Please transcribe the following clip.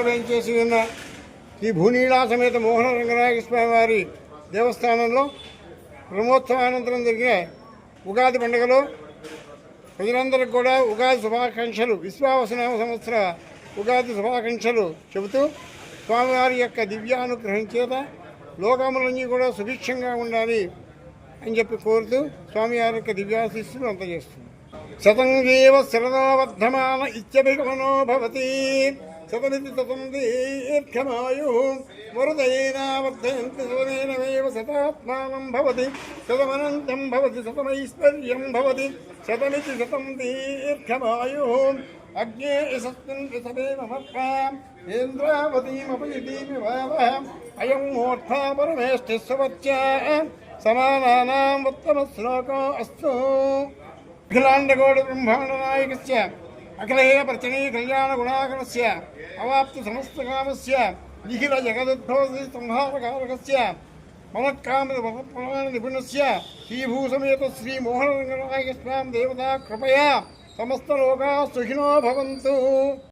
వేయించేసి ఉన్న శ్రీ భూనీళా సమేత మోహన రంగనాయక స్వామి వారి దేవస్థానంలో బ్రహ్మోత్సవానంతరం జరిగిన ఉగాది పండుగలో ప్రజలందరికీ కూడా ఉగాది శుభాకాంక్షలు, విశ్వావసనామ సంవత్సర ఉగాది శుభాకాంక్షలు చెబుతూ స్వామివారి యొక్క దివ్యానుగ్రహం చేత లోకములన్నీ కూడా సుభిక్షంగా ఉండాలి అని చెప్పి కోరుతూ స్వామివారి యొక్క దివ్యాశీస్సులు అందజేస్తుంది. శతం జీవ శరణోవర్ధమాన ఇత్యభిగమనో భవతి శతమితి శతం దీర్ఘమాయు వరుదయేనా వర్ధయంతి శతమేనమేవ శతాత్మానం భవతి శతమనంతం భవతి శతమైశ్వర్యం భవతి శతమితి శతం దీర్ఘమాయు అగ్నే యశస్మిన్ యశమేమమర్పాం ఇంద్రావతీమపయతీమివావః అయం మూర్ధా పరమేష్ఠిస్వచ్చ సమానానాం ఉత్తమ శ్లోకో అస్తు. అఖిలాండగోడ బ్రహ్మాండ నాయకస్య అఖిలైన ప్రచనీ కళ్యాణ గుణాకరస్య అవాప్తి సమస్త కామస్య నిఖిల జగదుద్భవతి సంహారకారకస్య మనత్కామిత వరప్రమాణ నిపుణస్య శ్రీభూసమేత శ్రీ మోహన రంగనాయక స్వామి దేవతా కృపయా సమస్త లోకా సుఖినో భవంతు.